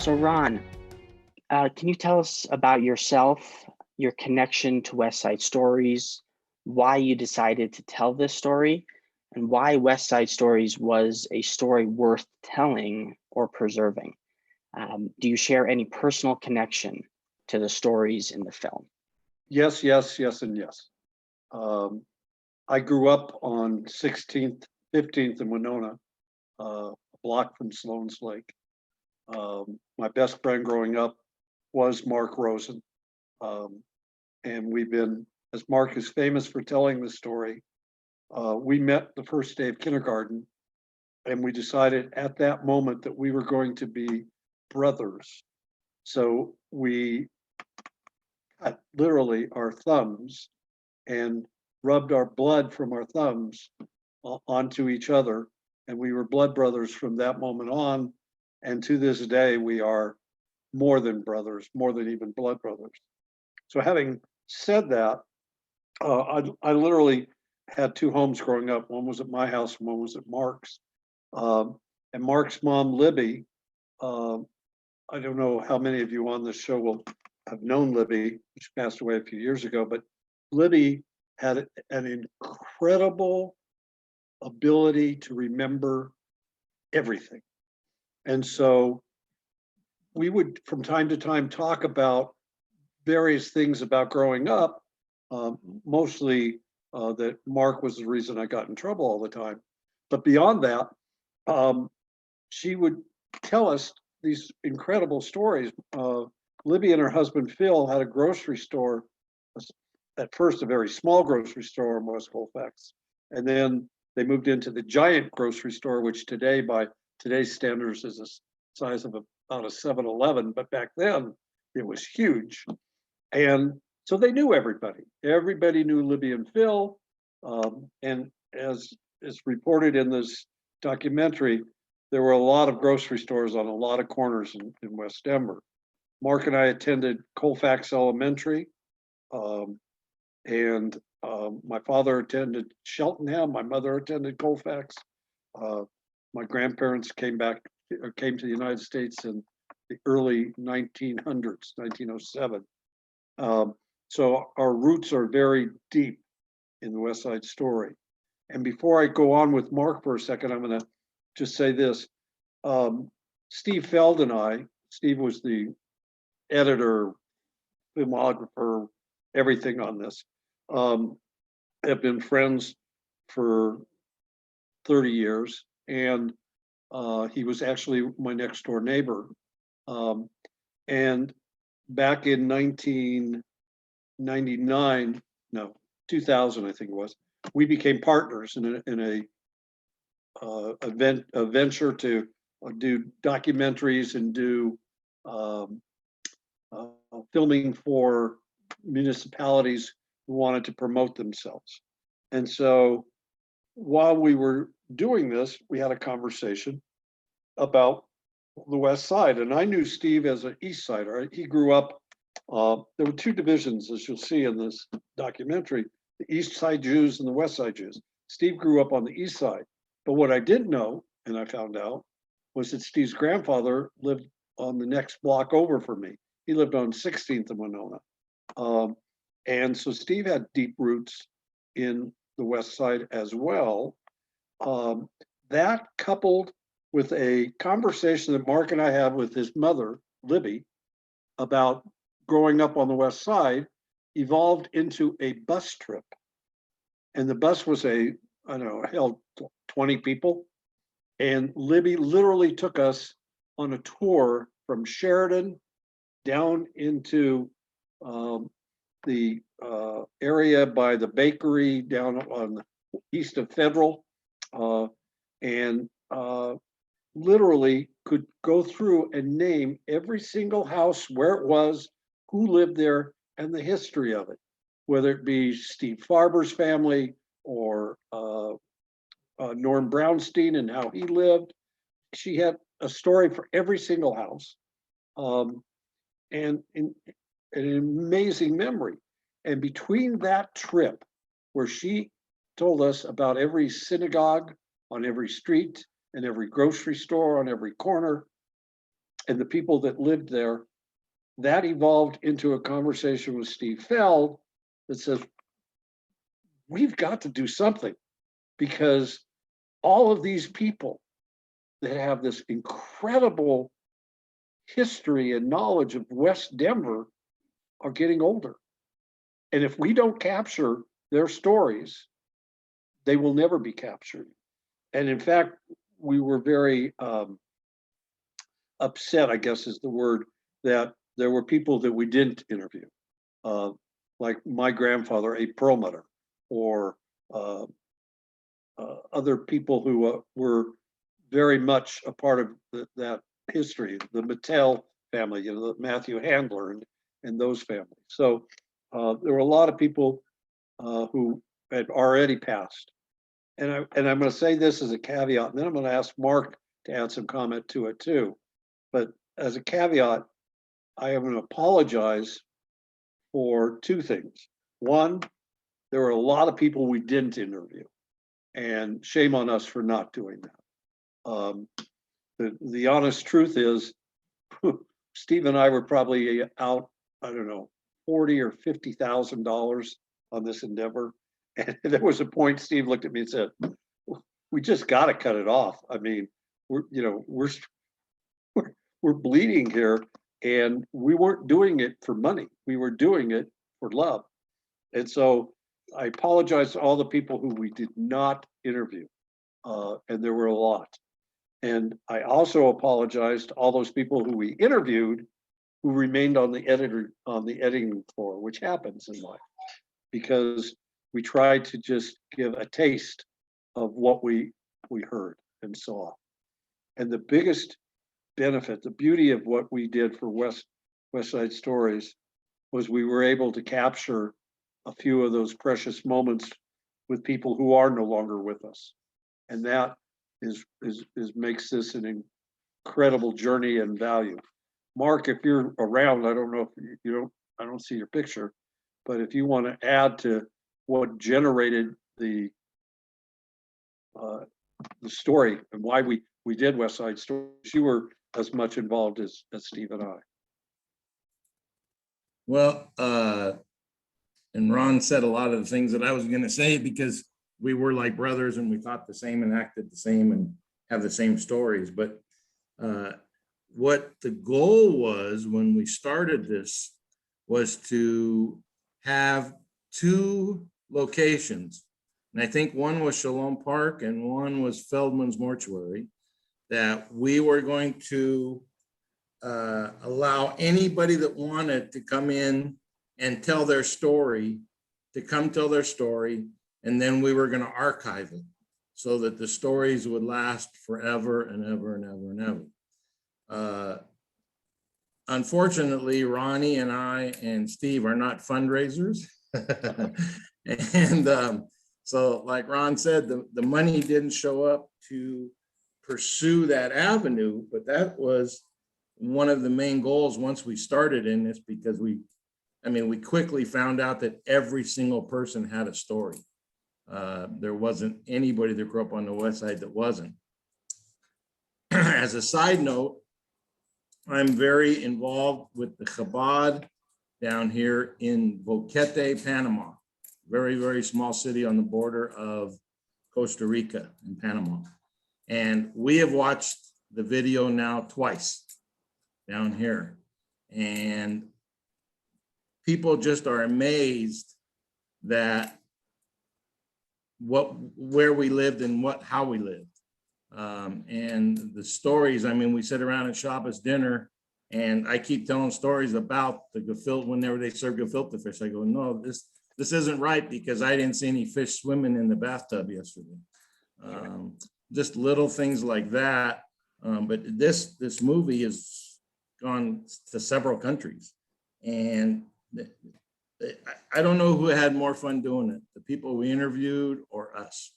So, Ron, can you tell us about yourself, your connection to West Side Stories, why you decided to tell this story, and why West Side Stories was a story worth telling or preserving? Do you share any personal connection to the stories in the film? Yes, yes, yes, and yes. Um, I grew up on 16th, 15th in Winona, a block from Sloan's Lake. My best friend growing up was Mark Rosen. Um, and we've been, as Mark is famous for telling the story, we met the first day of kindergarten, and we decided at that moment that we were going to be brothers. So we cut literally our thumbs and rubbed our blood from our thumbs onto each other. And we were blood brothers from that moment on. And to this day, we are more than brothers, more than even blood brothers. So having said that, I literally had two homes growing up. One was at my house and one was at Mark's. And Mark's mom, Libby, um, I don't know how many of you on this show will have known Libby. She passed away a few years ago, but Libby had an incredible ability to remember everything. And so we would from time to time talk about various things about growing up, mostly that Mark was the reason I got in trouble all the time. But beyond that, she would tell us these incredible stories. Libby and her husband Phil had a grocery store, at first a very small grocery store in West Colfax, and then they moved into the giant grocery store, which today, by today's standards, is the size of about a 7-Eleven, but back then it was huge. And so they knew everybody. Everybody knew Libby and Phil. And as is reported in this documentary, there were a lot of grocery stores on a lot of corners in West Denver. Mark and I attended Colfax Elementary, and my father attended Cheltenham. My mother attended Colfax. My grandparents came to the United States in the early 1900s, 1907. So our roots are very deep in the West Side Story. And before I go on with Mark for a second, I'm going to just say this. Steve Feld and I, Steve was the editor, filmographer, everything on this, have been friends for 30 years. And he was actually my next door neighbor. And back in 1999, no, 2000, I think it was, we became partners in a venture to do documentaries and do filming for municipalities who wanted to promote themselves. And so while we were doing this, we had a conversation about the West Side. And I knew Steve as an East Sider. He grew up, there were two divisions, as you'll see in this documentary, the East Side Jews and the West Side Jews. Steve grew up on the East Side. But what I didn't know, and I found out, was that Steve's grandfather lived on the next block over from me. He lived on 16th and Winona. And so Steve had deep roots in the West Side as well. That coupled with a conversation that Mark and I had with his mother, Libby, about growing up on the West Side, evolved into a bus trip. And the bus was held 20 people. And Libby literally took us on a tour from Sheridan down into the area by the bakery down on the east of Federal, and literally could go through and name every single house, where it was, who lived there, and the history of it, whether it be Steve Farber's family or Norm Brownstein and how he lived. She had a story for every single house, and an amazing memory. And between that trip, where she told us about every synagogue on every street and every grocery store on every corner, and the people that lived there, that evolved into a conversation with Steve Feld that says, we've got to do something, because all of these people that have this incredible history and knowledge of West Denver are getting older. And if we don't capture their stories, they will never be captured. And in fact, we were very upset, I guess is the word, that there were people that we didn't interview, like my grandfather, a perlmutter, or other people who were very much a part of that history, the Mattel family, Matthew Handler and those families. So there were a lot of people who had already passed. And I'm going to say this as a caveat, and then I'm going to ask Mark to add some comment to it too. But as a caveat, I am going to apologize for two things. One, there were a lot of people we didn't interview, and shame on us for not doing that. The honest truth is, Steve and I were probably out, I don't know, $40,000 or $50,000 on this endeavor. And there was a point Steve looked at me and said, we just got to cut it off. I mean, we're bleeding here, and we weren't doing it for money. We were doing it for love. And so I apologize to all the people who we did not interview. And there were a lot. And I also apologize to all those people who we interviewed who remained on the editing floor, which happens in life, because we tried to just give a taste of what we heard and saw. And the biggest benefit, the beauty of what we did for West Side Stories, was we were able to capture a few of those precious moments with people who are no longer with us. And that is makes this an incredible journey and value. Mark, if you're around, I don't know if I don't see your picture, but if you want to add to what generated the story and why we did West Side Stories, you were as much involved as Steve and I. Well, and Ron said a lot of the things that I was going to say, because we were like brothers and we thought the same and acted the same and have the same stories. But what the goal was when we started this was to have two locations. And I think one was Shalom Park and one was Feldman's Mortuary, that we were going to allow anybody that wanted to come in and tell their story to come tell their story. And then we were going to archive it so that the stories would last forever and ever and ever and ever. Unfortunately, Ronnie and I and Steve are not fundraisers. And so like Ron said, the money didn't show up to pursue that avenue, but that was one of the main goals once we started in this, because we quickly found out that every single person had a story. There wasn't anybody that grew up on the West Side that wasn't. As a side note, I'm very involved with the Chabad down here in Boquete, Panama. Very, very small city on the border of Costa Rica and Panama. And we have watched the video now twice down here. And people just are amazed that where we lived and how we lived. And the stories, we sit around at Shabbos dinner and I keep telling stories about the gefilte whenever they serve gefilte fish. I go, no, this isn't right, because I didn't see any fish swimming in the bathtub yesterday. Just little things like that. But this movie has gone to several countries, and I don't know who had more fun doing it, the people we interviewed or us.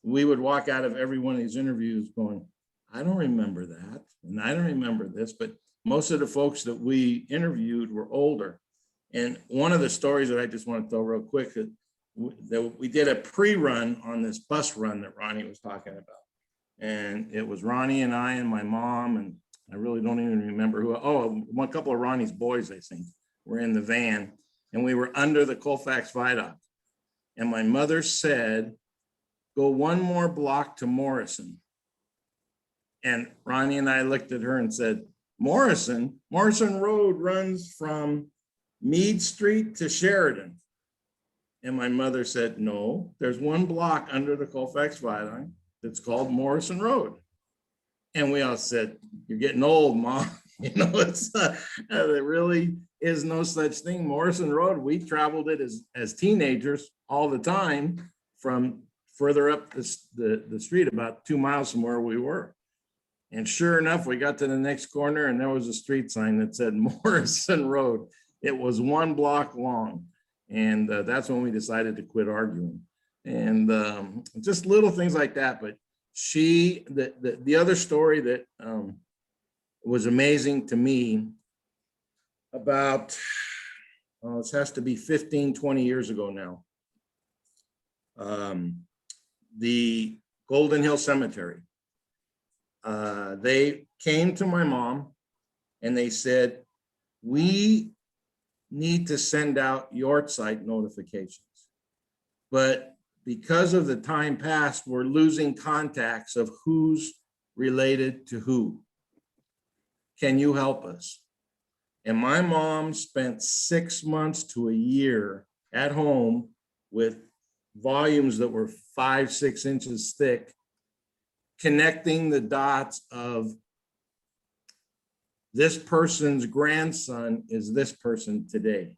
We would walk out of every one of these interviews going, I don't remember that, and I don't remember this, but most of the folks that we interviewed were older. And one of the stories that I just want to tell real quick, that we did a pre-run on this bus run that Ronnie was talking about. And it was Ronnie and I and my mom and I really don't even remember who. Oh, a couple of Ronnie's boys, I think, were in the van, and we were under the Colfax Viaduct. And my mother said, go one more block to Morrison. And Ronnie and I looked at her and said, Morrison Road runs from Meade Street to Sheridan. And my mother said, no, there's one block under the Colfax Viaduct that's called Morrison Road. And we all said, you're getting old, Mom. You know, there really is no such thing. Morrison Road, we traveled it as teenagers all the time from further up the street, about 2 miles from where we were. And sure enough, we got to the next corner and there was a street sign that said Morrison Road. It was 1 block long. And that's when we decided to quit arguing. And just little things like that. But the other story that was amazing to me about, this has to be 15, 20 years ago now. The Golden Hill Cemetery. They came to my mom and they said, we need to send out yahrzeit notifications, but because of the time past, we're losing contacts of who's related to who. Can you help us? And my mom spent 6 months to a year at home with volumes that were 5, 6 inches thick, connecting the dots of this person's grandson is this person today.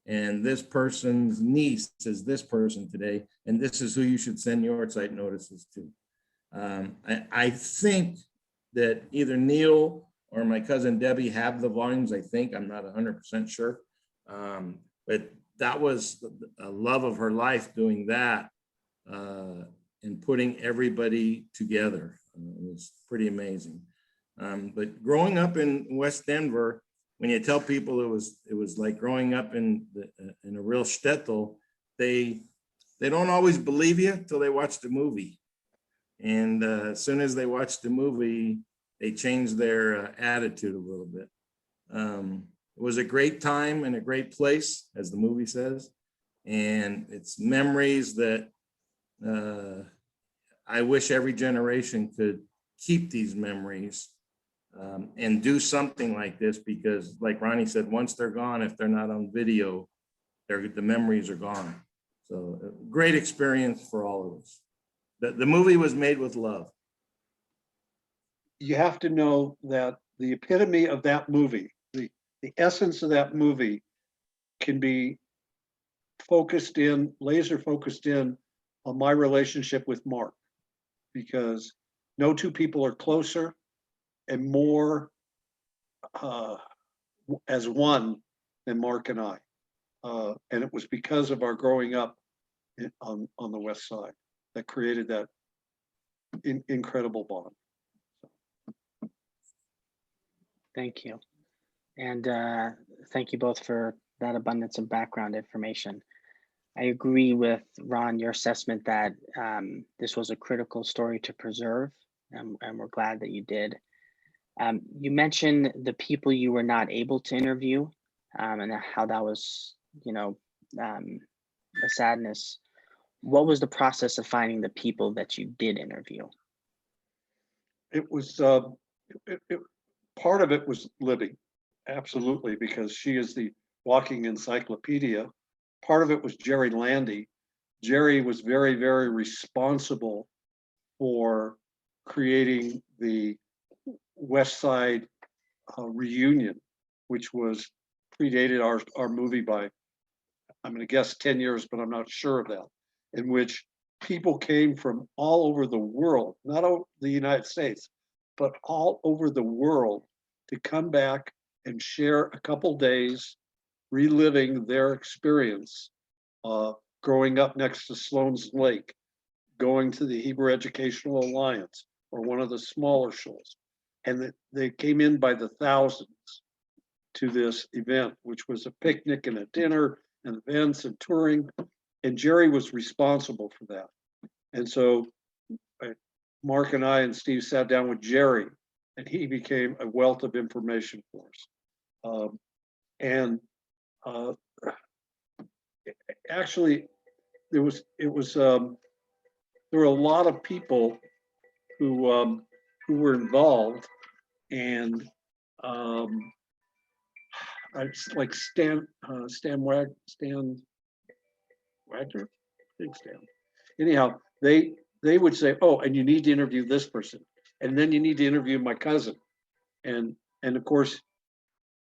And this person's niece is this person today. And this is who you should send yahrzeit notices to. I think that either Neil or my cousin Debbie have the volumes. I think, I'm not 100% sure. But that was a love of her life doing that and putting everybody together. It was pretty amazing. But growing up in West Denver, when you tell people it was like growing up in a real shtetl, they don't always believe you until they watch the movie. And as soon as they watch the movie, they change their attitude a little bit. It was a great time and a great place, as the movie says. And it's memories that I wish every generation could keep these memories and do something like this, because like Ronnie said, once they're gone, if they're not on video, the memories are gone. So great experience for all of us. The movie was made with love. You have to know that the epitome of that movie, the essence of that movie can be laser focused in on my relationship with Mark, because no two people are closer and more as one than Mark and I. And it was because of our growing up on the West Side that created that incredible bond. Thank you. And thank you both for that abundance of background information. I agree with Ron, your assessment that this was a critical story to preserve, and we're glad that you did. You mentioned the people you were not able to interview and how that was, a sadness. What was the process of finding the people that you did interview? It was, part of it was Libby, absolutely, because she is the walking encyclopedia. Part of it was Jerry Landy. Jerry was very, very responsible for creating the West Side reunion, which was predated our movie by, I'm going to guess 10 years, but I'm not sure of that, in which people came from all over the world, not the United States, but all over the world to come back and share a couple days reliving their experience growing up next to Sloan's Lake, going to the Hebrew Educational Alliance or one of the smaller schools. And they came in by the thousands to this event, which was a picnic and a dinner and events and touring. And Jerry was responsible for that. And so Mark and I and Steve sat down with Jerry and he became a wealth of information for us. And actually, there were a lot of people who were involved, and like Stan Wagner, I think Stan. Anyhow, they would say, "Oh, and you need to interview this person, and then you need to interview my cousin," and of course,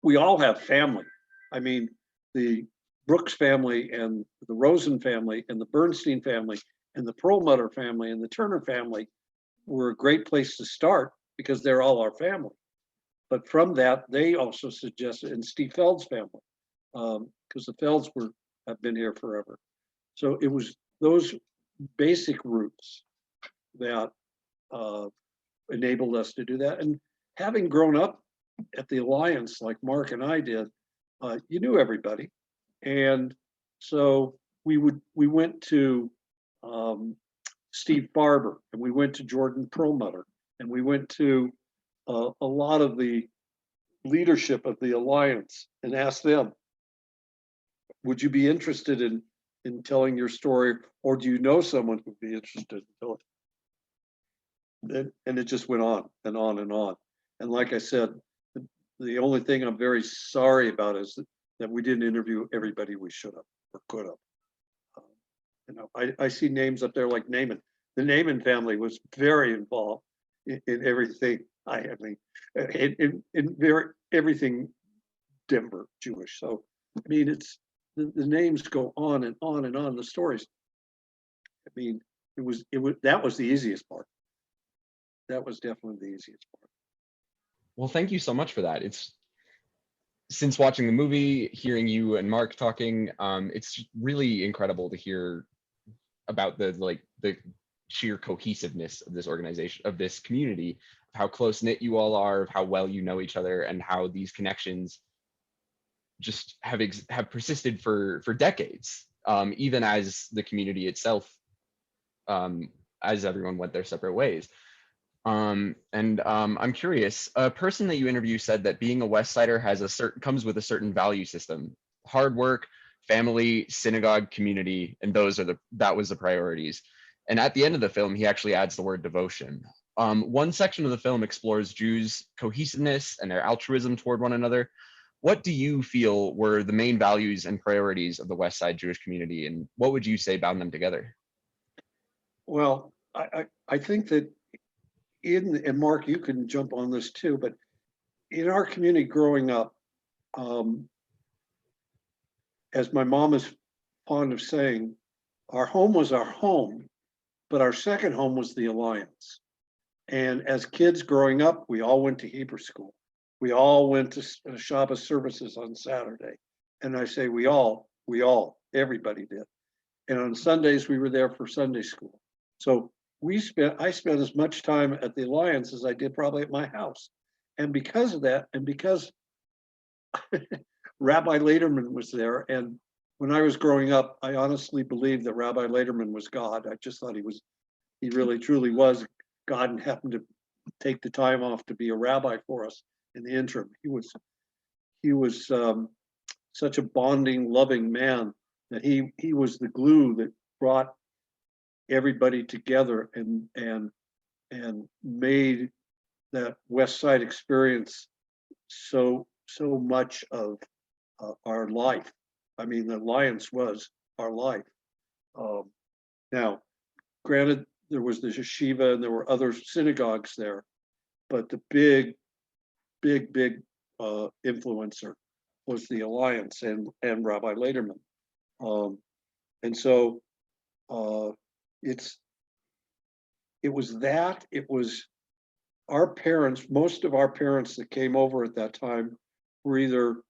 we all have family. I mean, the Brooks family and the Rosen family and the Bernstein family and the Perlmutter family and the Turner family were a great place to start because they're all our family. But from that, they also suggested, and Steve Feld's family, because the Felds have been here forever. So it was those basic roots that enabled us to do that. And having grown up at the Alliance, like Mark and I did, you knew everybody. And so we went to Steve Barber, and we went to Jordan Perlmutter, and we went to a lot of the leadership of the Alliance and asked them, would you be interested in telling your story, or do you know someone who'd be interested in telling? And it just went on and on and on. And like I said, the only thing I'm very sorry about is that we didn't interview everybody we should have or could have. You know, I see names up there like Naiman. The Naiman family was very involved in everything. I mean, in everything Denver Jewish. So I mean, it's the names go on and on and on. The stories. I mean, that was the easiest part. That was definitely the easiest part. Well, thank you so much for that. It's since watching the movie, hearing you and Mark talking, it's really incredible to hear about the sheer cohesiveness of this organization, of this community, how close knit you all are, of how well you know each other, and how these connections just have persisted for decades, even as the community itself, as everyone went their separate ways. I'm curious, a person that you interview said that being a West Sider comes with a certain value system: hard work, family, synagogue, community, and that was the priorities. And at the end of the film, he actually adds the word devotion. One section of the film explores Jews' cohesiveness and their altruism toward one another. What do you feel were the main values and priorities of the West Side Jewish community, and what would you say bound them together? Well, I think that and Mark, you can jump on this too, but in our community growing up, as my mom is fond of saying, our home was our home, but our second home was the Alliance. And as kids growing up, we all went to Hebrew school. We all went to Shabbos services on Saturday. And I say we all, everybody did. And on Sundays, we were there for Sunday school. So I spent as much time at the Alliance as I did probably at my house. And because of that, and because Rabbi Lederman was there, and when I was growing up, I honestly believed that Rabbi Lederman was God. I just thought he really truly was God, and happened to take the time off to be a rabbi for us in the interim. He was such a bonding, loving man that he was the glue that brought everybody together and made that West Side experience so much of our life. I mean, the Alliance was our life. Now, granted, there was the yeshiva and there were other synagogues there, but the big influencer was the Alliance and Rabbi Lederman. And so it was our parents, most of our parents that came over at that time were either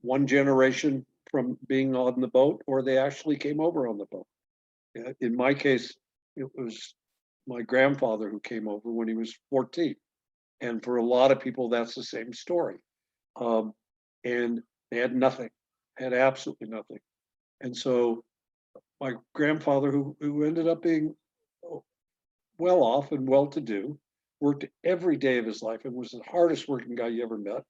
one generation from being on the boat, or they actually came over on the boat. In my case, it was my grandfather who came over when he was 14. And for a lot of people, that's the same story. And they had nothing, had absolutely nothing. And so my grandfather, who ended up being well off and well-to-do, worked every day of his life and was the hardest working guy you ever met.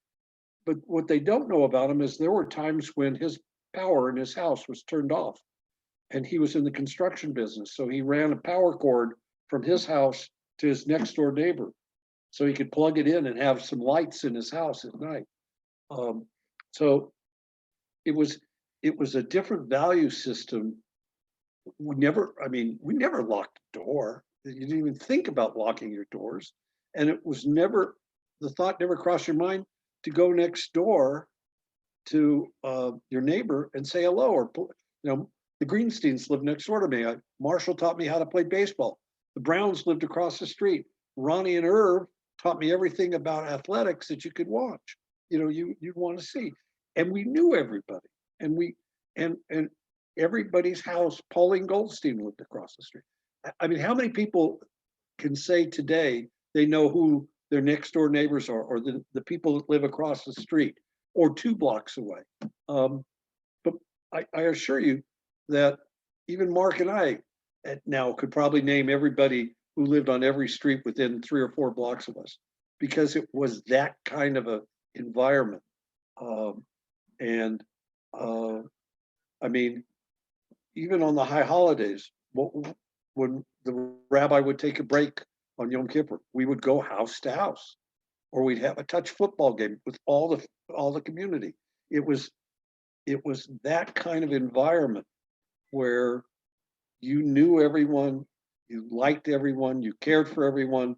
But what they don't know about him is there were times when his power in his house was turned off, and he was in the construction business. So he ran a power cord from his house to his next door neighbor, so he could plug it in and have some lights in his house at night. So it was a different value system. We never locked the door. You didn't even think about locking your doors. And it was never, the thought never crossed your mind to go next door to your neighbor and say hello, or, the Greensteins lived next door to me. Marshall taught me how to play baseball. The Browns lived across the street. Ronnie and Irv taught me everything about athletics that you could watch. You'd want to see. And we knew everybody. And everybody's house, Pauline Goldstein lived across the street. I mean, how many people can say today they know who their next door neighbors are, or the people that live across the street or 2 blocks away? But I assure you that even Mark and I now could probably name everybody who lived on every street within 3 or 4 blocks of us, because it was that kind of a environment. I mean, even on the high holidays, when the rabbi would take a break on Yom Kippur, we would go house to house, or we'd have a touch football game with all the community. It was that kind of environment where you knew everyone, you liked everyone, you cared for everyone,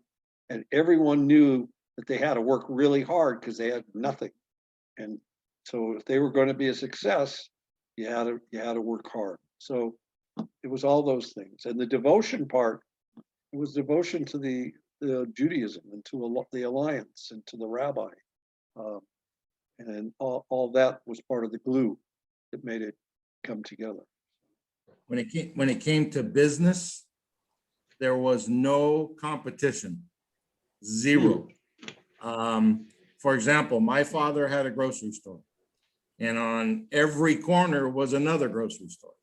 and everyone knew that they had to work really hard because they had nothing. And so if they were going to be a success, you had to work hard. So it was all those things. And the devotion part, it was devotion to the Judaism and to the alliance and to the rabbi. And all that was part of the glue that made it come together. When it came to business, there was no competition, zero. For example, my father had a grocery store, and on every corner was another grocery store.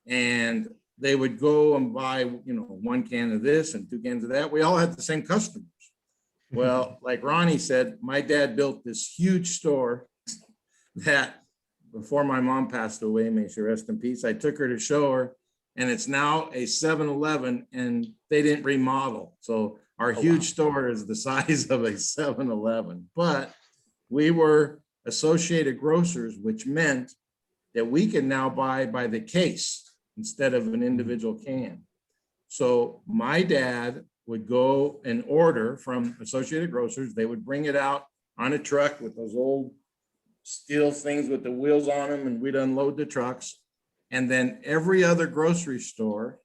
And they would go and buy, 1 can of this and 2 cans of that. We all had the same customers. Well, like Ronnie said, my dad built this huge store that before my mom passed away, may she rest in peace, I took her to show her, and it's now a 7-Eleven, and they didn't remodel. So our huge store is the size of a 7-Eleven, but we were Associated Grocers, which meant that we can now buy by the case instead of an individual can. So my dad would go and order from Associated Grocers. They would bring it out on a truck with those old steel things with the wheels on them, and we'd unload the trucks. And then every other grocery store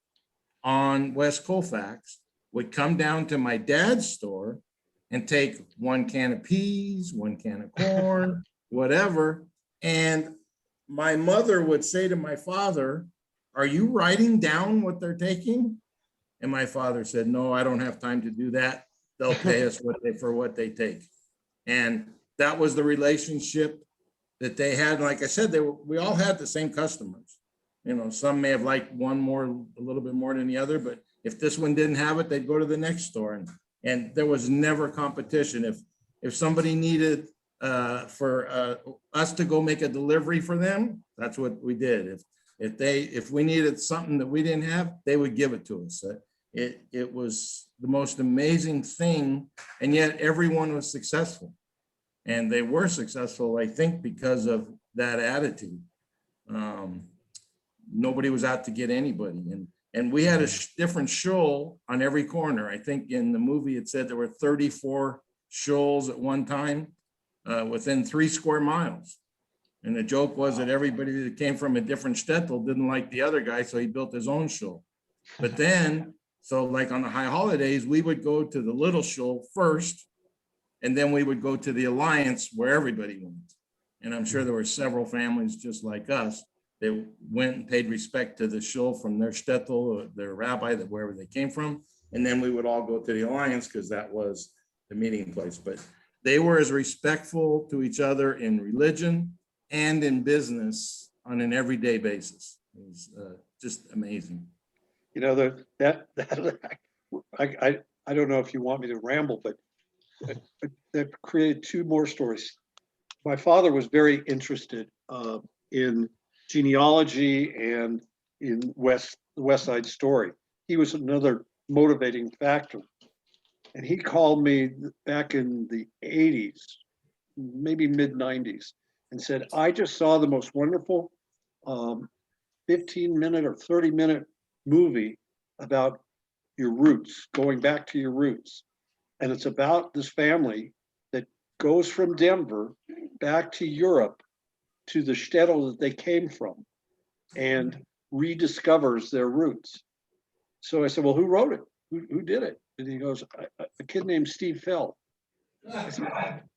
on West Colfax would come down to my dad's store and take 1 can of peas, 1 can of corn, whatever. And my mother would say to my father, "Are you writing down what they're taking?" And my father said, "No, I don't have time to do that. They'll pay us for what they take." And that was the relationship that they had. Like I said, we all had the same customers. Some may have liked one a little bit more than the other, but if this one didn't have it, they'd go to the next store. And there was never competition. If somebody needed for us to go make a delivery for them, that's what we did. If we needed something that we didn't have, they would give it to us. It was the most amazing thing, and yet everyone was successful. And they were successful, I think, because of that attitude. Nobody was out to get anybody. And we had a different shul on every corner. I think in the movie it said there were 34 shuls at one time within 3 square miles. And the joke was that everybody that came from a different shtetl didn't like the other guy, so he built his own shul. But then, so like on the high holidays, we would go to the little shul first, and then we would go to the alliance where everybody went. And I'm sure there were several families just like us that went and paid respect to the shul from their shtetl or their rabbi, that wherever they came from. And then we would all go to the alliance because that was the meeting place. But they were as respectful to each other in religion and in business on an everyday basis. It was just amazing. I I don't know if you want me to ramble, but that created two more stories. My father was very interested in genealogy and in the West Side Story. He was another motivating factor. And he called me back in the 80s, maybe mid 90s, and said, I just saw the most wonderful 15-minute or 30-minute movie about your roots, going back to your roots. And it's about this family that goes from Denver back to Europe to the shtetl that they came from and rediscovers their roots. So I said, well, who wrote it? Who did it? And he goes, a kid named Steve Feld. I said,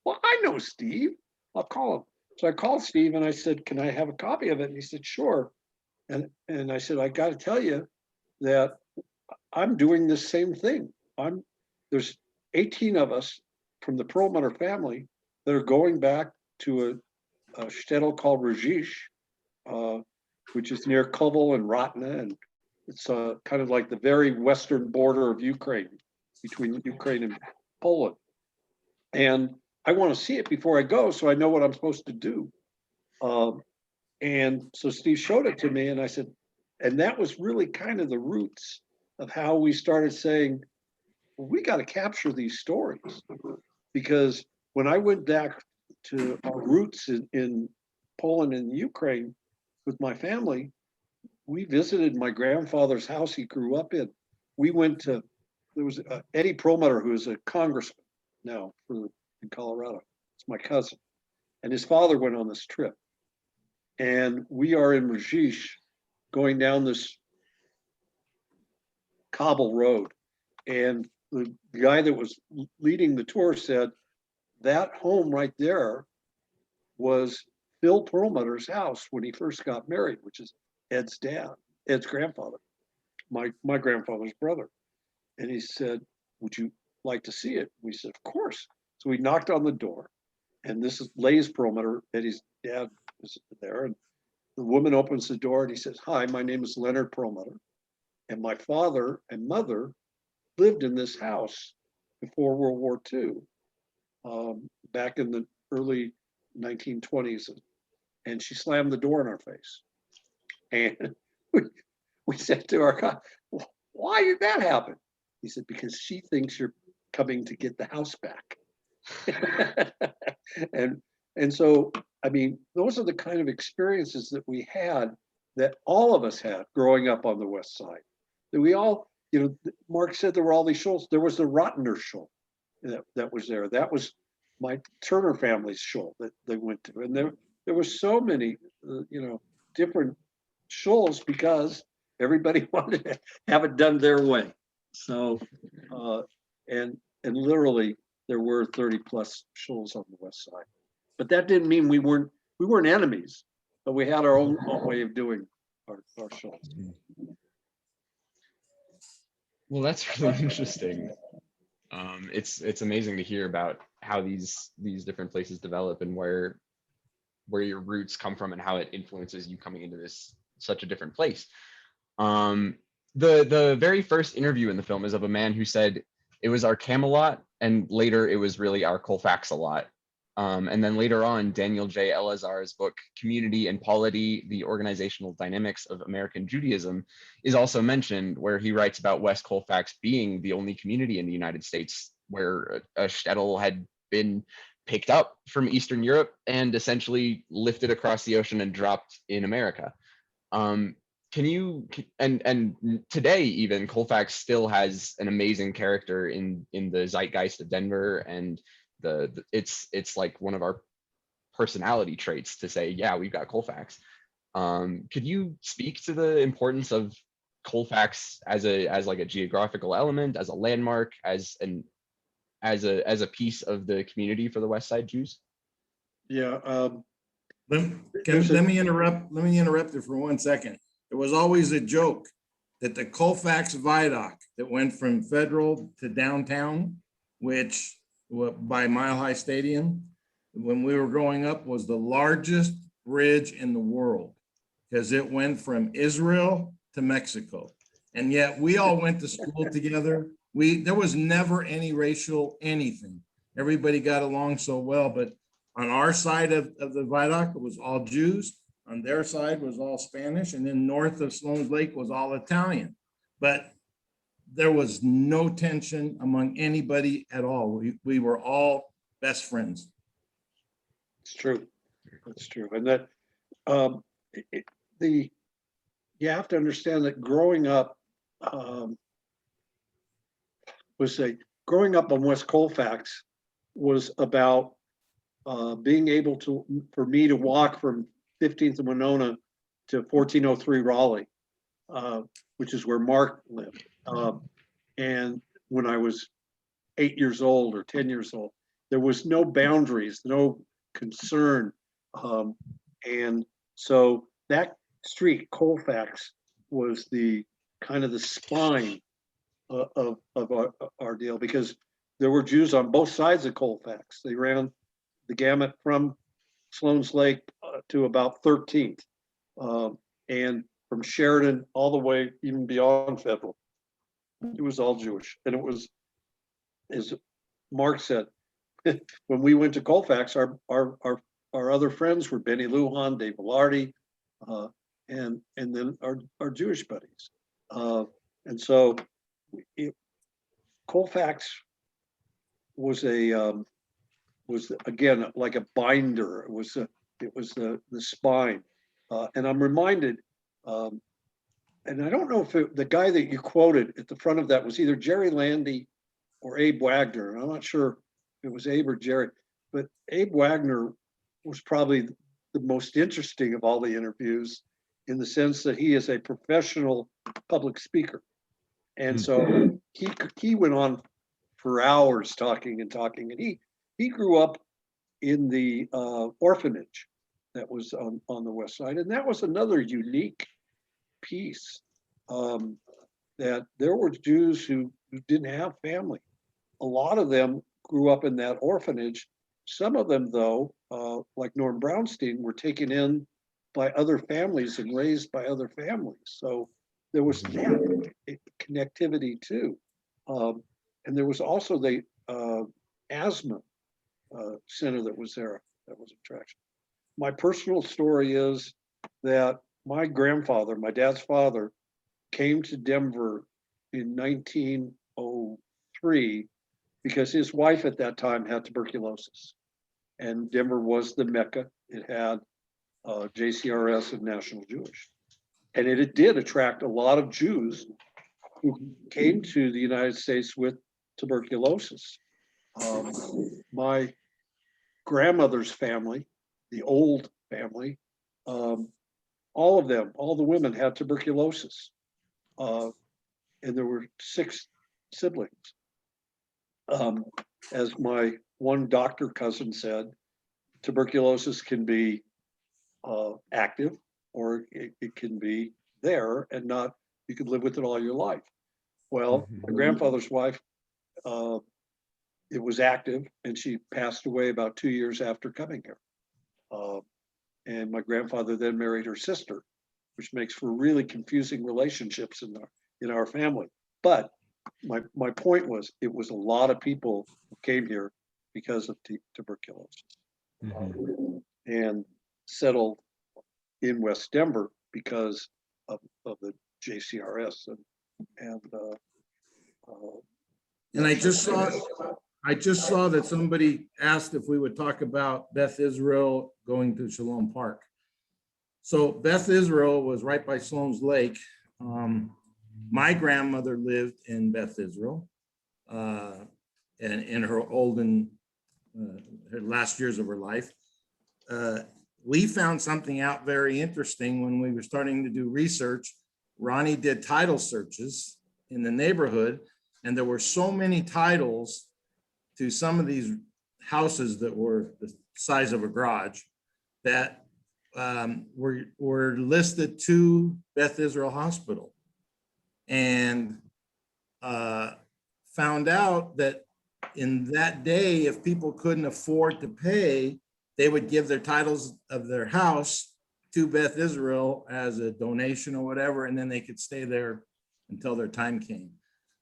well, I know Steve. I'll call him. So I called Steve and I said, can I have a copy of it? And he said, sure. And I said, I got to tell you that I'm doing the same thing. There's 18 of us from the Perlmutter family that are going back to a shtetl called Rajish, which is near Kovel and Ratna, and it's kind of like the very western border of Ukraine, between Ukraine and Poland. And I want to see it before I go, so I know what I'm supposed to do. And so Steve showed it to me, and I said, and that was really kind of the roots of how we started saying, well, we got to capture these stories. Because when I went back to our roots in Poland and Ukraine with my family, we visited my grandfather's house he grew up in. We went to, there was Eddie Perlmutter, who is a congressman now in Colorado. It's my cousin. And his father went on this trip. And we are in Rajish going down this cobble road. And the guy that was leading the tour said, that home right there was Phil Perlmutter's house when he first got married, which is Ed's grandfather, my grandfather's brother. And he said, would you like to see it? We said, of course. So we knocked on the door, and this is Lay's Perlmutter, Eddie's dad was there. And the woman opens the door and he says, hi, my name is Leonard Perlmutter. And my father and mother lived in this house before World War II, back in the early 1920s. And she slammed the door in our face. And we said to our guy, why did that happen? He said, because she thinks you're coming to get the house back. and so, I mean, those are the kind of experiences that we had, that all of us had growing up on the West Side. That we all, you know, Mark said there were all these shoals. There was the Rottener shoal that was there. That was my Turner family's shoal that they went to. And there were so many, you know, different shoals because everybody wanted to have it done their way. So, and literally there were 30 plus shoals on the West Side. But that didn't mean we weren't enemies, but we had our own way of doing our shoals. Well, that's really interesting. It's amazing to hear about how these different places develop and where your roots come from and how it influences you coming into this such a different place. The very first interview in the film is of a man who said it was our Camelot, and later it was really our Colfax a lot. And then later on, Daniel J. Elazar's book, Community and Polity, The Organizational Dynamics of American Judaism, is also mentioned, where he writes about West Colfax being the only community in the United States where a shtetl had been picked up from Eastern Europe and essentially lifted across the ocean and dropped in America. Can you, and today even, Colfax still has an amazing character in the zeitgeist of Denver, and it's like one of our personality traits to say, yeah, we've got Colfax. Could you speak to the importance of Colfax as like a geographical element, as a landmark, as a piece of the community for the West Side Jews? Yeah. Let me interrupt you for 1 second. It was always a joke that the Colfax Viaduct that went from Federal to downtown, which by Mile High Stadium, when we were growing up, was the largest bridge in the world, because it went from Israel to Mexico. And yet we all went to school together. There was never any racial anything. Everybody got along so well, but on our side of the viaduct, it was all Jews. On their side was all Spanish, and then north of Sloan's Lake was all Italian. But there was no tension among anybody at all. We were all best friends. It's true. It's true. And that you have to understand that growing up growing up on West Colfax was about being able for me to walk from 15th and Winona to 1403 Raleigh, which is where Mark lived. And when I was 8 years old or 10 years old, there was no boundaries, no concern. And so that street, Colfax, was the kind of the spine of our deal, because there were Jews on both sides of Colfax. They ran the gamut from Sloan's Lake to about 13th, and from Sheridan all the way even beyond Federal. It was all Jewish. And it was, as Mark said, when we went to Colfax, our other friends were Benny Lujan, Dave Velarde, and then our Jewish buddies. And so Colfax was again like a binder. It was the spine. And I'm reminded, and I don't know if the guy that you quoted at the front of that was either Jerry Landy or Abe Wagner. I'm not sure if it was Abe or Jerry, but Abe Wagner was probably the most interesting of all the interviews, in the sense that he is a professional public speaker. And so he went on for hours talking, and he grew up in the orphanage that was on the west side. And that was another unique piece, that there were Jews who didn't have family. A lot of them grew up in that orphanage. Some of them, though, like Norm Brownstein, were taken in by other families and raised by other families. So there was that connectivity too. And there was also the asthma center that was there. That was attraction. My personal story is that my grandfather, my dad's father, came to Denver in 1903 because his wife at that time had tuberculosis. And Denver was the Mecca. It had JCRS and National Jewish. And it did attract a lot of Jews who came to the United States with tuberculosis. My grandmother's family, the old family, all of them, all the women had tuberculosis. And there were 6 siblings. As my one doctor cousin said, tuberculosis can be active, or it can be there and not, you could live with it all your life. Well, my grandfather's wife, it was active, and she passed away about 2 years after coming here. And my grandfather then married her sister, which makes for really confusing relationships in our family. But my point was, it was a lot of people who came here because of tuberculosis, and settled in West Denver because of the JCRS and I just saw that somebody asked if we would talk about Beth Israel going to Shalom Park. So Beth Israel was right by Sloan's Lake. My grandmother lived in Beth Israel, and in her her last years of her life. We found something out very interesting when we were starting to do research. Ronnie did title searches in the neighborhood, and there were so many titles to some of these houses that were the size of a garage that were listed to Beth Israel Hospital, and found out that in that day, if people couldn't afford to pay, they would give their titles of their house to Beth Israel as a donation or whatever, and then they could stay there until their time came.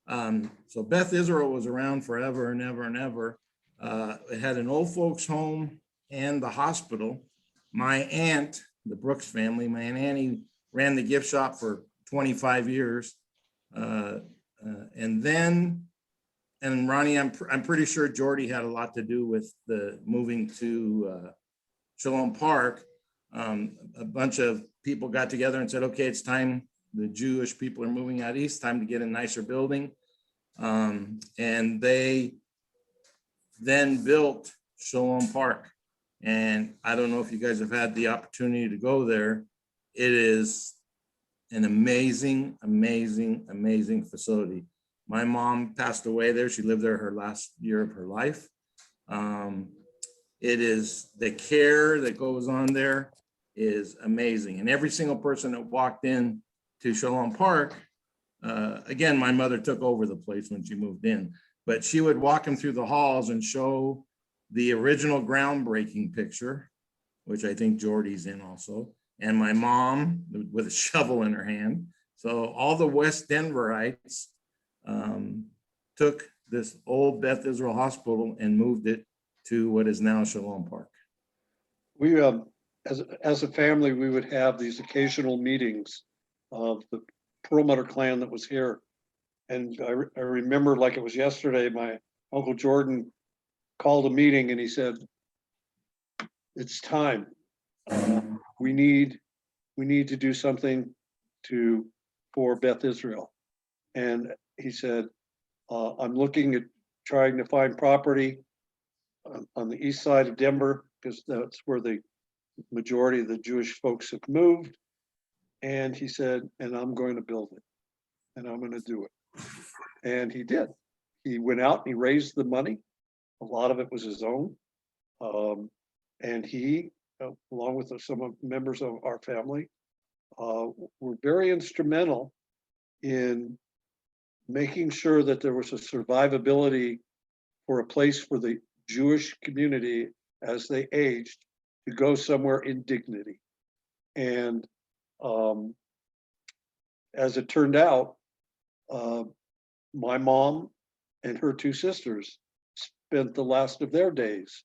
So Beth Israel was around forever and ever and ever. It had an old folks home and the hospital. My aunt, the Brooks family, my Aunt Annie ran the gift shop for 25 years. And Ronnie, I'm pretty sure Jordy had a lot to do with the moving to Shalom Park. A bunch of people got together and said, okay, it's time. The Jewish people are moving out east, time to get a nicer building. And they then built Shalom Park. And I don't know if you guys have had the opportunity to go there. It is an amazing, amazing, amazing facility. My mom passed away there. She lived there her last year of her life. It is, the care that goes on there is amazing. And every single person that walked in to Shalom Park, again, my mother took over the place when she moved in, but she would walk them through the halls and show the original groundbreaking picture, which I think Jordy's in also, and my mom with a shovel in her hand. So all the West Denverites took this old Beth Israel Hospital and moved it to what is now Shalom Park. We, as a family, we would have these occasional meetings of the Perlmutter clan that was here. And I remember like it was yesterday, my Uncle Jordan called a meeting and he said, it's time. We need to do something for Beth Israel. And he said, I'm looking at trying to find property on the east side of Denver, because that's where the majority of the Jewish folks have moved. And he said, and I'm going to build it, and I'm going to do it. And he did. He went out and he raised the money. A lot of it was his own. And he, along with some of members of our family, were very instrumental in making sure that there was a survivability for a place for the Jewish community as they aged to go somewhere in dignity. And as it turned out, my mom and her two sisters spent the last of their days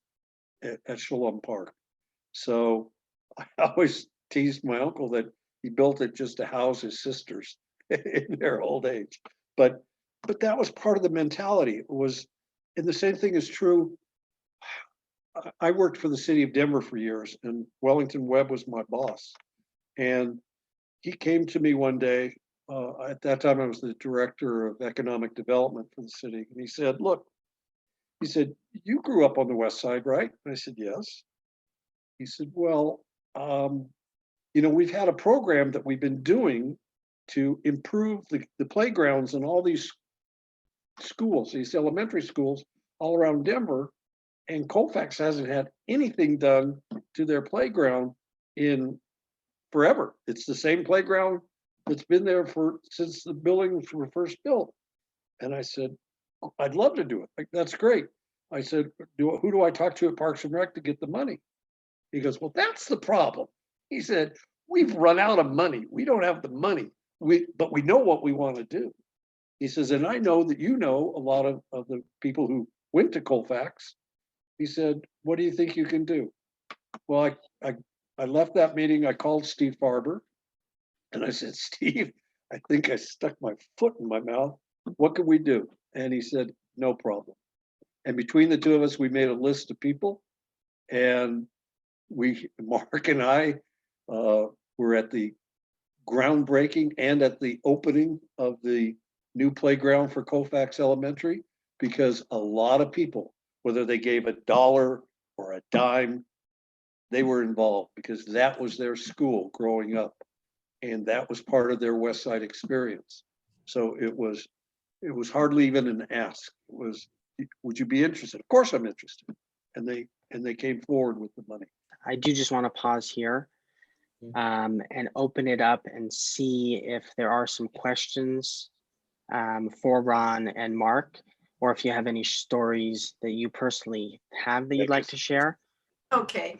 at Shalom Park. So I always teased my uncle that he built it just to house his sisters in their old age. But that was part of the mentality. It was, and the same thing is true. I worked for the city of Denver for years, and Wellington Webb was my boss. And he came to me one day, at that time I was the director of economic development for the city. And he said, look, he said, you grew up on the West Side, right? And I said, yes. He said, well, we've had a program that we've been doing to improve the playgrounds in all these schools, these elementary schools all around Denver. And Colfax hasn't had anything done to their playground in forever. It's the same playground that's been there since the buildings were first built. And I said, I'd love to do it. Like, that's great. I said, who do I talk to at Parks and Rec to get the money? He goes, well, that's the problem. He said, we've run out of money. We don't have the money, but we know what we want to do. He says, and I know that you know a lot of the people who went to Colfax. He said, what do you think you can do? Well, I left that meeting. I called Steve Farber and I said, Steve, I think I stuck my foot in my mouth. What can we do? And he said, no problem. And between the two of us, we made a list of people, and Mark and I were at the groundbreaking and at the opening of the new playground for Colfax Elementary, because a lot of people, whether they gave $1 or a dime, they were involved because that was their school growing up, and that was part of their West Side experience. So it was hardly even an ask. It was, would you be interested? Of course I'm interested. And they came forward with the money. I do just want to pause here and open it up and see if there are some questions for Ron and Mark, or if you have any stories that you personally have that you'd like to share. Okay,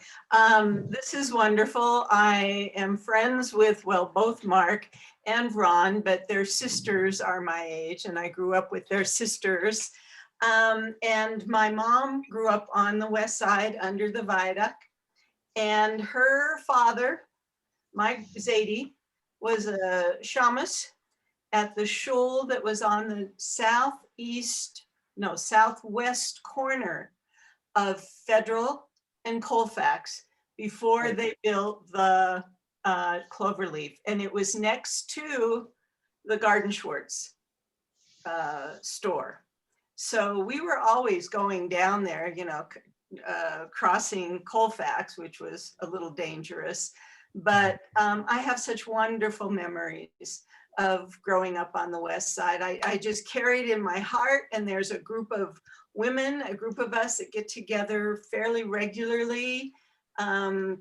this is wonderful. I am friends with, well, both Mark and Ron, but their sisters are my age, and I grew up with their sisters. And my mom grew up on the west side under the viaduct, and her father, Mike Zadie, was a shamus at the shul that was on the southwest corner of Federal and Colfax before they built the Cloverleaf. And it was next to the Garden Schwartz store. So we were always going down there, you know, crossing Colfax, which was a little dangerous. But I have such wonderful memories of growing up on the west side. I just carry it in my heart, and there's a group of women, a group of us that get together fairly regularly and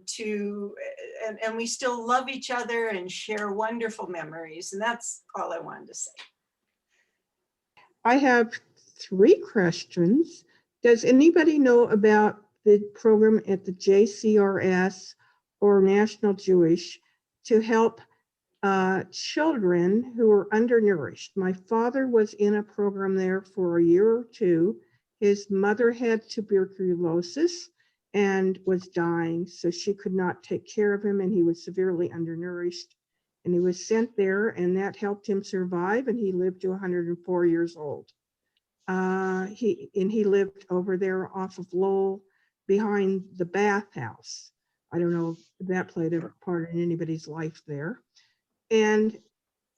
we still love each other and share wonderful memories. And that's all I wanted to say. I have 3 questions. Does anybody know about the program at the JCRS or National Jewish to help children who are undernourished? My father was in a program there for a year or 2. His mother had tuberculosis and was dying, so she could not take care of him, and he was severely undernourished. And he was sent there, and that helped him survive, and he lived to 104 years old. He lived over there off of Lowell behind the bathhouse. I don't know if that played a part in anybody's life there. And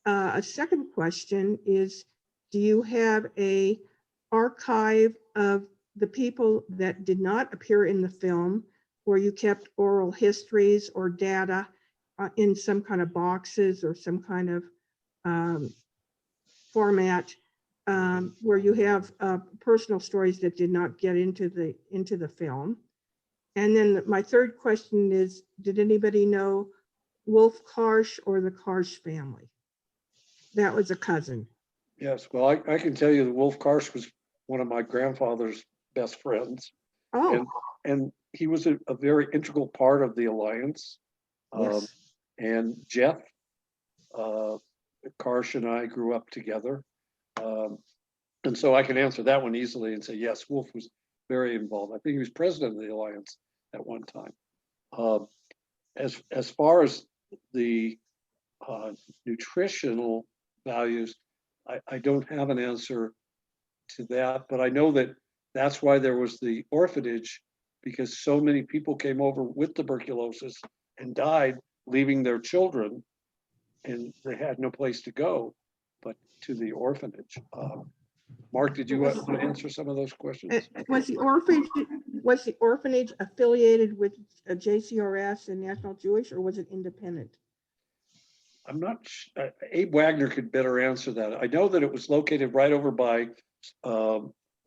a second question is, do you have a archive of the people that did not appear in the film, where you kept oral histories or data in some kind of boxes or some kind of format, where you have personal stories that did not get into the film? And then my third question is, did anybody know Wolf Karsh or the Karsh family? That was a cousin. Yes, well, I can tell you that Wolf Karsh was one of my grandfather's best friends. Oh, And he was a very integral part of the alliance. yes. And Jeff Karsh and I grew up together. And so I can answer that one easily and say, yes, Wolf was very involved. I think he was president of the alliance at one time. As far as the nutritional values, I don't have an answer to that, but I know that that's why there was the orphanage, because so many people came over with tuberculosis and died, leaving their children, and they had no place to go but to the orphanage. Mark, did you want to answer some of those questions? Was the orphanage affiliated with a JCRS and National Jewish, or was it independent? I'm not, Abe Wagner could better answer that. I know that it was located right over by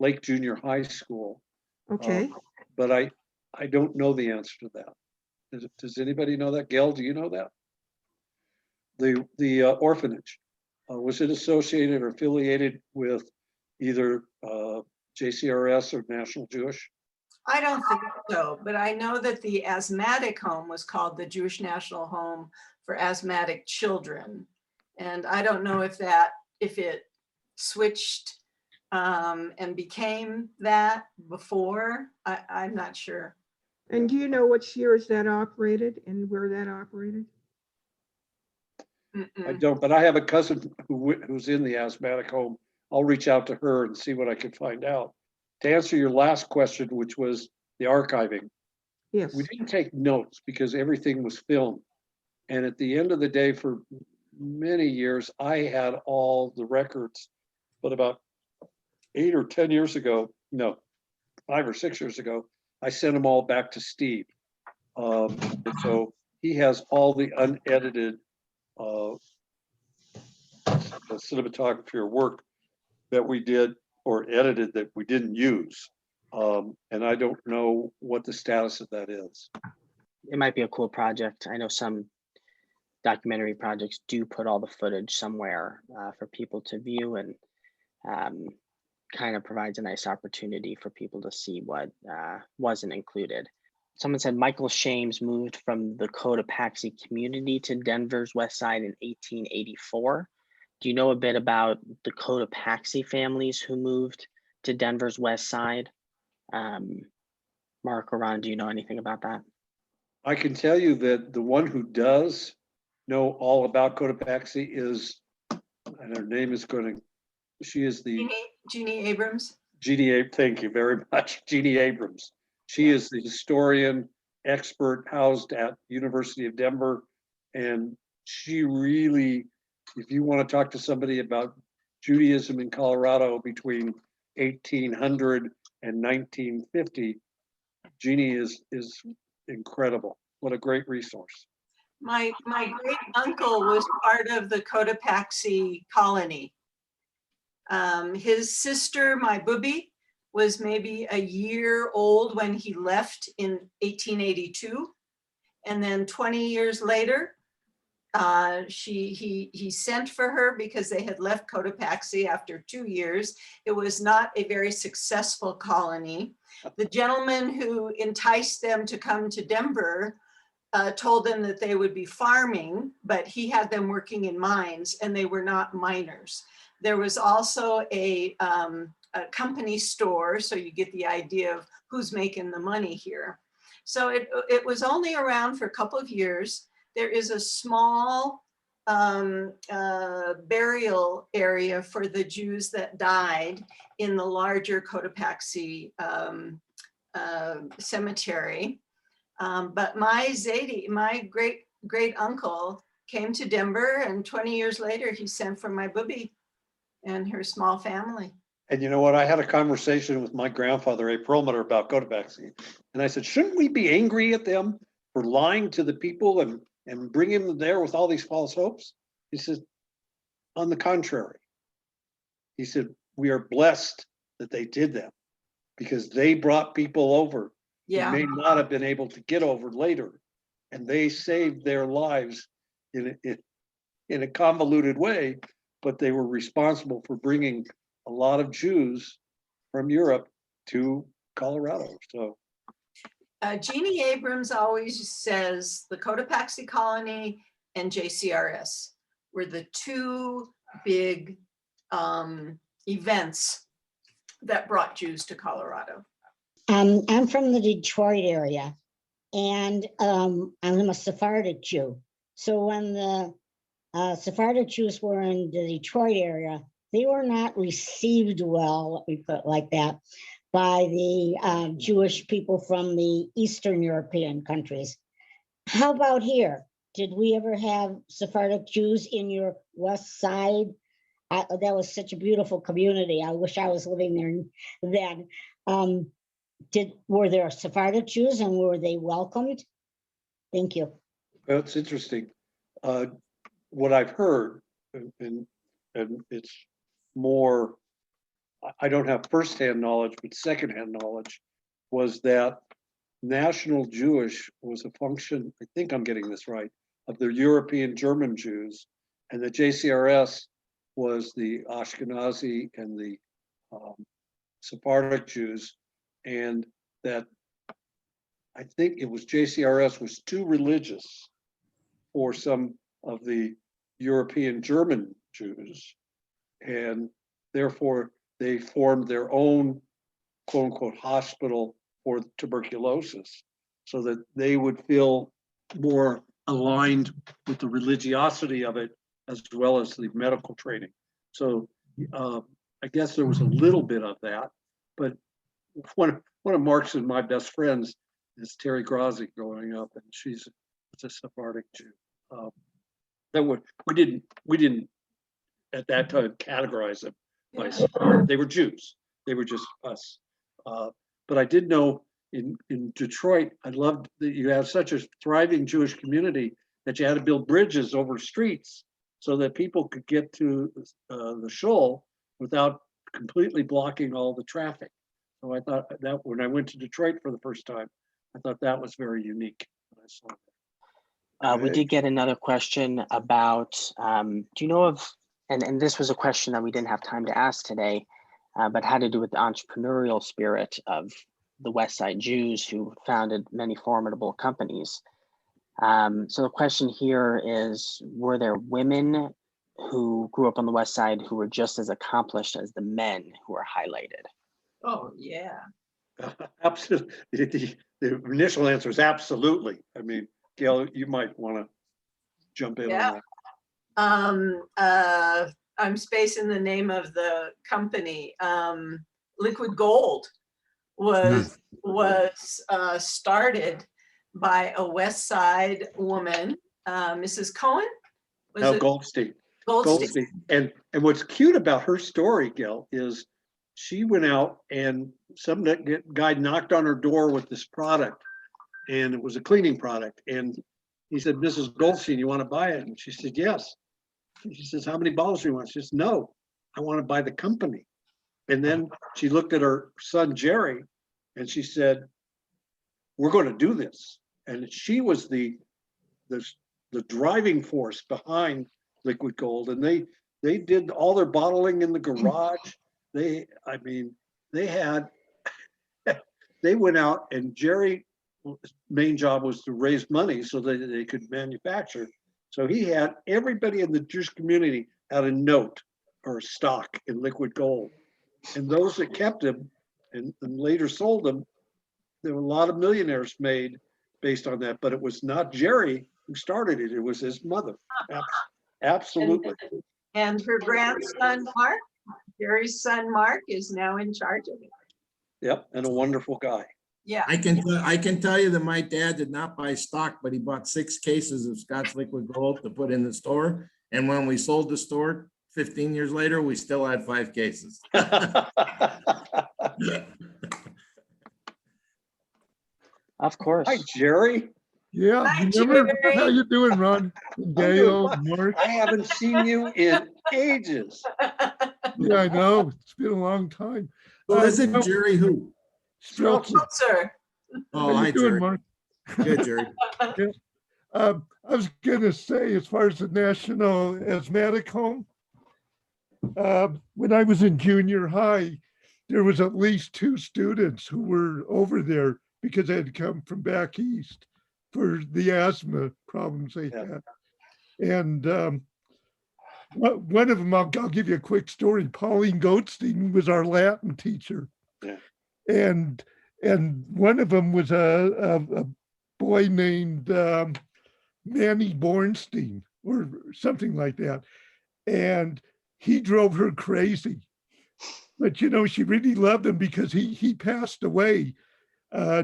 Lake Junior High School. Okay. But I don't know the answer to that. Does anybody know that? Gail, do you know that? The orphanage, was it associated or affiliated with either JCRS or National Jewish? I don't think so, but I know that the asthmatic home was called the Jewish National Home for Asthmatic Children. And I don't know if it switched and became that before. I'm not sure. And do you know which years that operated and where that operated? I don't, but I have a cousin who's in the asthmatic home. I'll reach out to her and see what I can find out. To answer your last question, which was the archiving, Yes. we didn't take notes because everything was filmed. And at the end of the day, for many years, I had all the records, but about 8 or 10 years ago, no, 5 or 6 years ago, I sent them all back to Steve. And so he has all the unedited cinematography or work that we did or edited that we didn't use. And I don't know what the status of that is. It might be a cool project. I know some documentary projects do put all the footage somewhere for people to view, and kind of provides a nice opportunity for people to see what wasn't included. Someone said Michael Shames moved from the Cotopaxi community to Denver's West Side in 1884. Do you know a bit about the Cotopaxi families who moved to Denver's West Side? Mark or Ron, do you know anything about that? I can tell you that the one who does know all about Cotopaxi is, and her name is she is the Jeannie Abrams. thank you very much, Jeannie Abrams. She is the historian expert housed at University of Denver. And she really, if you want to talk to somebody about Judaism in Colorado between 1800 and 1950, Jeannie is incredible. What a great resource. My great uncle was part of the Cotopaxi colony. His sister, my booby, was maybe a year old when he left in 1882. And then 20 years later, he sent for her because they had left Cotopaxi after 2 years. It was not a very successful colony. The gentleman who enticed them to come to Denver told them that they would be farming, but he had them working in mines and they were not miners. There was also a company store, so you get the idea of who's making the money here. So it was only around for a couple of years. There is a small burial area for the Jews that died in the larger Cotopaxi cemetery. But my great uncle came to Denver, and 20 years later, he sent for my booby and her small family. And you know what? I had a conversation with my grandfather, A. Perlmutter, about Cotopaxi. And I said, shouldn't we be angry at them for lying to the people and bringing them there with all these false hopes? He said, on the contrary. He said, we are blessed that they did that because they brought people over who may not have been able to get over later. And they saved their lives in a convoluted way, but they were responsible for bringing a lot of Jews from Europe to Colorado. So Jeannie Abrams always says the Cotopaxi colony and JCRS were the two big events that brought Jews to Colorado. I'm from the Detroit area, and I'm a Sephardic Jew. So when the Sephardic Jews were in the Detroit area, they were not received well, let me put it like that, by the Jewish people from the Eastern European countries. How about here? Did we ever have Sephardic Jews in your West Side? That was such a beautiful community. I wish I was living there then. Were there Sephardic Jews and were they welcomed? Thank you. that's interesting. What I've heard, and it's more, I don't have firsthand knowledge, but secondhand knowledge, was that National Jewish was a function, I think I'm getting this right, of the European German Jews, and the JCRS was the Ashkenazi and the Sephardic Jews, and that I think it was JCRS was too religious for some of the European German Jews, and therefore they formed their own quote unquote hospital for tuberculosis so that they would feel more aligned with the religiosity of it as well as the medical training. So I guess there was a little bit of that, but one of Mark's and my best friends is Terry Grazi growing up, and she's a Sephardic Jew. We didn't at that time categorize them by Sephardic. They were Jews. They were just us. But I did know in Detroit, I loved that you have such a thriving Jewish community that you had to build bridges over streets so that people could get to the shul without completely blocking all the traffic. So I thought that when I went to Detroit for the first time, I thought that was very unique. When I saw that. We did get another question about, do you know of, and this was a question that we didn't have time to ask today, but had to do with the entrepreneurial spirit of the West Side Jews who founded many formidable companies. So the question here is, were there women who grew up on the West Side who were just as accomplished as the men who are highlighted? Oh, yeah. Absolutely. The initial answer is absolutely. I mean, Gail, you might want to jump in Yeah. on that. I'm spacing the name of the company. Liquid Gold was started by a West Side woman, Mrs. Cohen. Was No, it Goldstein. Goldstein? And what's cute about her story, Gail, is she went out and some guy knocked on her door with this product, and it was a cleaning product. And he said, "Mrs. Goldstein, you want to buy it?" And she said, "Yes." And she says, "How many bottles do you want?" She says, "No, I want to buy the company." And then she looked at her son, Jerry, and she said, "We're going to do this." And she was the driving force behind Liquid Gold. And they did all their bottling in the garage. They went out, and Jerry's main job was to raise money so that they could manufacture. So he had everybody in the Jewish community had a note or a stock in Liquid Gold. And those that kept them and later sold them, there were a lot of millionaires made based on that. But it was not Jerry who started it. It was his mother. Absolutely. And her grandson, Mark, Jerry's son, Mark, is now in charge of it. Yep, and a wonderful guy. Yeah. I can tell you that my dad did not buy stock, but he bought 6 cases of Scotch Liquid Gold to put in the store. And when we sold the store 15 years later, we still had 5 cases. Of course. Hi, Jerry. Yeah, Hi, remember, Jerry. how you doing, Ron? Gail, fine. Mark? I haven't seen you in ages. Yeah, I know, it's been a long time. Well, is it no, Jerry who? Streltzer. Sir. Oh, How hi, you doing, Jerry. Mark? Good, Jerry. I was gonna say, as far as the National Asthmatic Home, when I was in junior high, there was at least 2 students who were over there because they had come from back east for the asthma problems they had. And one of them, I'll give you a quick story. Pauline Goldstein was our Latin teacher. Yeah. And one of them was a boy named Manny Bernstein or something like that. And he drove her crazy. But, you know, she really loved him because he passed away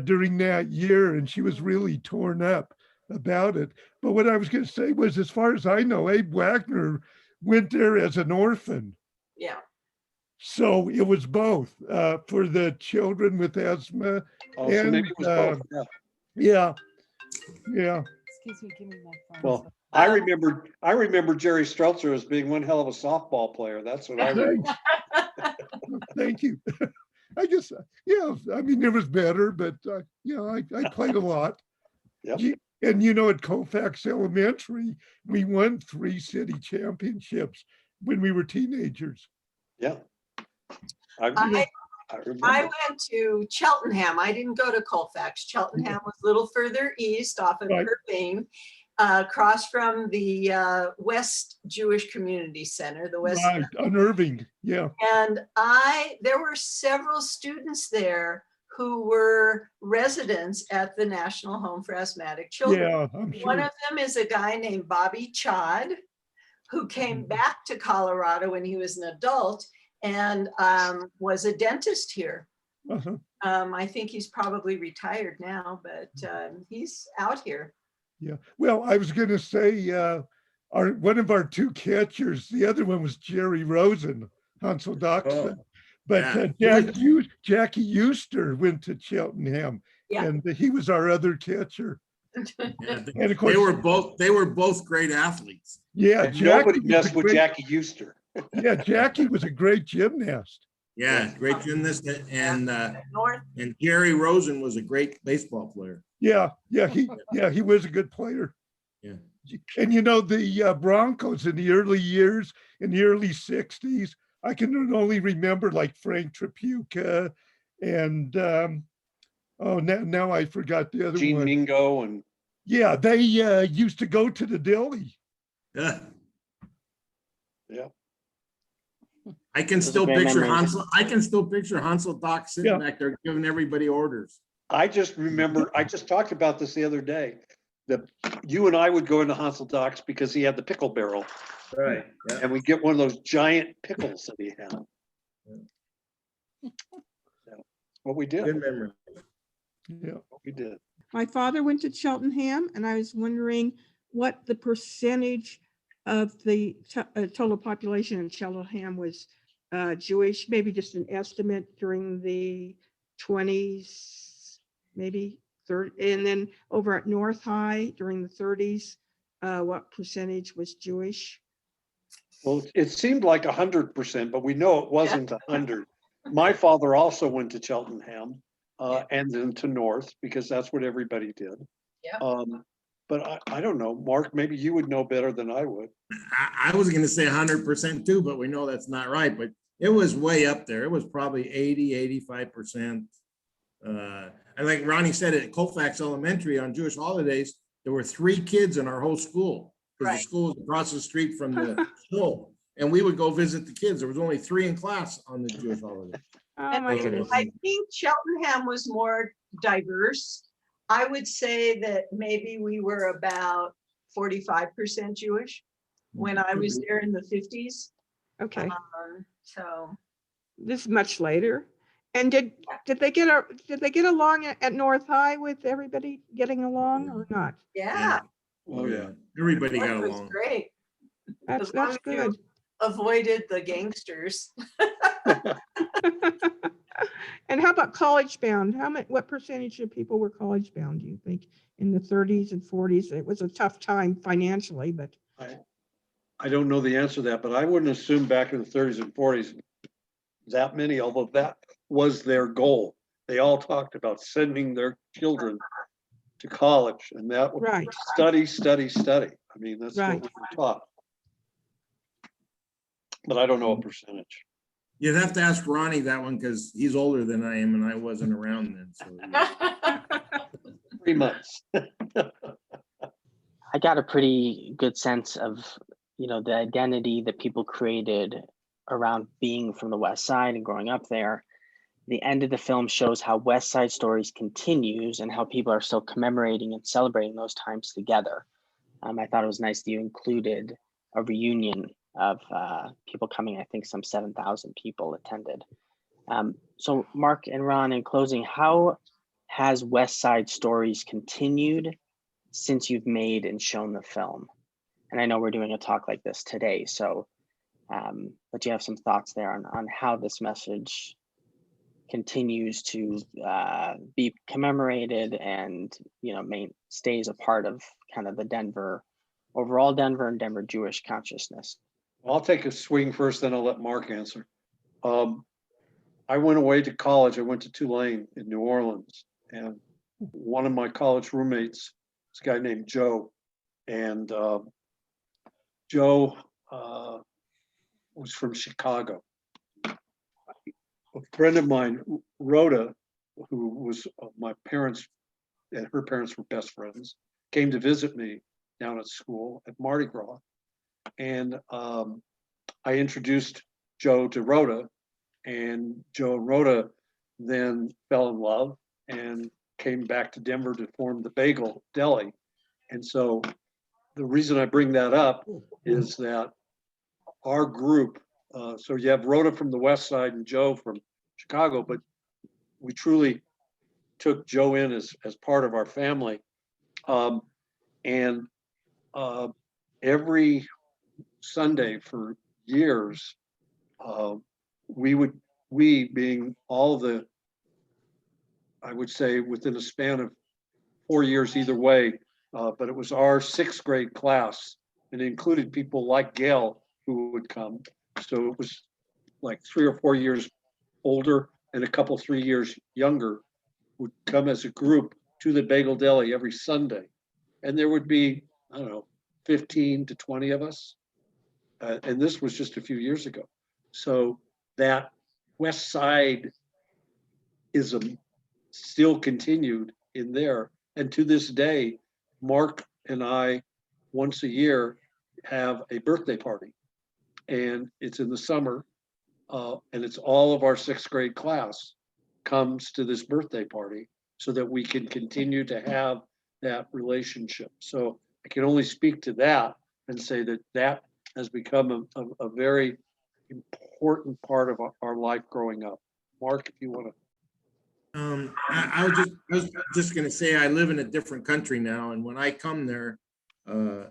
during that year, and she was really torn up about it. But what I was going to say was, as far as I know, Abe Wagner went there as an orphan. Yeah. So it was both for the children with asthma. Oh, so maybe it was both. Yeah. Yeah. Excuse me, give me my phone. Well, I remember Jerry Streltzer as being one hell of a softball player. That's what I remember. Thank you. I guess, yeah, I mean, it was better, but, you know, I played a lot. Yep. And, you know, at Colfax Elementary, we won 3 city championships when we were teenagers. Yeah. I remember. I went to Cheltenham. I didn't go to Colfax. Cheltenham was a little further east off of Right. Irving, across from the West Jewish Community Center, the West. Right, on Irving, yeah. And there were several students there who were residents at the National Home for Asthmatic Children. Yeah, I'm One sure. of them is a guy named Bobby Chod, who came back to Colorado when he was an adult and was a dentist here. Uh-huh. I think he's probably retired now, but he's out here. Yeah, well, I was gonna say, one of our 2 catchers, the other one was Jerry Rosen, Hansel Doxson. But Jackie Euster went to Cheltenham, Yeah. and he was our other catcher. Yeah, And of course, they were both great athletes. yeah, And nobody was messed a with great- Jackie Euster. Yeah, Jackie was a great gymnast. Yeah, great gymnast, and North. Jerry Rosen was a great baseball player. Yeah, he was a good player. Yeah. And you know, the Broncos in the early years, in the early 60s, I can only remember like Frank Tripucka and Oh, now I forgot the other Gene one. Mingo and Yeah, they used to go to the deli. Yeah. yeah. I can Those are still great picture memories. Hansel. I can still picture Hansel Doc sitting Yeah. back there giving everybody orders. I just remember, I just talked about this the other day, that you and I would go into Hansel Doc's because he had the pickle barrel, Right. Yeah. and we get one of those giant pickles that he had. Yeah. What we did, Good memory. Yeah. what we did. My father went to Cheltenham, and I was wondering what the percentage of the total population in Cheltenham was Jewish, maybe just an estimate during the 20s, maybe 30, and then over at North High during the 30s, what percentage was Jewish? Well, it seemed like 100%, but we know it wasn't 100. My father also went to Cheltenham and then to North, because that's what everybody did. Yeah. But I don't know, Mark, maybe you would know better than I would. I was going to say 100% too, but we know that's not right. But it was way up there. It was probably 80, 85%. And like Ronnie said, at Colfax Elementary on Jewish holidays, there were 3 kids in our whole school, because Right. the school was across the street from the school. And we would go visit the kids. There was only 3 in class on the Jewish holiday. Oh, my goodness. I think Cheltenham was more diverse. I would say that maybe we were about 45% Jewish when I was there in the 50s. Okay, So this is much later. And did they get along at North High with everybody getting along or not? yeah, Oh, yeah. Everybody got that was along. great. That's As long as you good. avoided the gangsters. And how about college bound? What percentage of people were college bound, do you think, in the 30s and 40s? It was a tough time financially, but I don't know the answer to that, but I wouldn't assume back in the 30s and 40s that many, although that was their goal. They all talked about sending their children to college, and that was right. study, study, study. I mean, that's what Right. we were taught. But I don't know a percentage. You'd have to ask Ronnie that one, because he's older than I am and I wasn't around then. So 3 months. I got a pretty good sense of, the identity that people created around being from the West Side and growing up there. The end of the film shows how West Side Stories continues and how people are still commemorating and celebrating those times together. I thought it was nice that you included a reunion of people coming. I think some 7,000 people attended. So Mark and Ron, in closing, how has West Side Stories continued since you've made and shown the film? And I know we're doing a talk like this today, so but do you have some thoughts there on how this message continues to be commemorated and stays a part of kind of the overall Denver and Denver Jewish consciousness? I'll take a swing first, then I'll let Mark answer. I went away to college. I went to Tulane in New Orleans, and one of my college roommates, this guy named Joe, and Joe was from Chicago. A friend of mine, Rhoda, who was my parents, and her parents were best friends, came to visit me down at school at Mardi Gras. And I introduced Joe to Rhoda, and Joe and Rhoda then fell in love and came back to Denver to form the Bagel Deli. And so the reason I bring that up is that our group, so you have Rhoda from the West Side and Joe from Chicago, but we truly took Joe in as part of our family. And every Sunday for years, we being all the, I would say within a span of 4 years either way, but it was our 6th grade class, and it included people like Gail who would come. So it was like 3 or 4 years older and a couple 3 years younger would come as a group to the Bagel Deli every Sunday. And there would be, I don't know, 15 to 20 of us. And this was just a few years ago. So that West Side-ism still continued in there. And to this day, Mark and I, once a year, have a birthday party. And it's in the summer, and it's all of our 6th grade class comes to this birthday party so that we can continue to have that relationship. So I can only speak to that and say that that has become a very important part of our life growing up. Mark, if you want to. I was just gonna say, I live in a different country now, and when I come there, as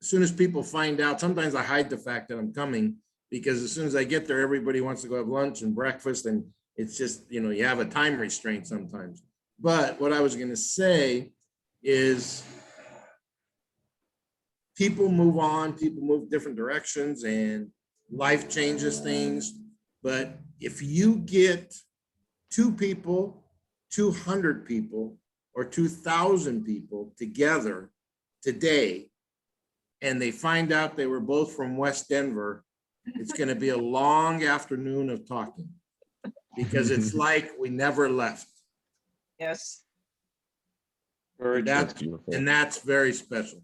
soon as people find out, sometimes I hide the fact that I'm coming, because as soon as I get there, everybody wants to go have lunch and breakfast, and it's just, you know, you have a time restraint sometimes. But what I was gonna say is people move on, people move different directions, and life changes things. But if you get 2 people, 200 people, or 2,000 people together today, and they find out they were both from West Denver, it's going to be a long afternoon of talking, because it's like we never left. Yes. Very And true. that's, Beautiful. and that's very special.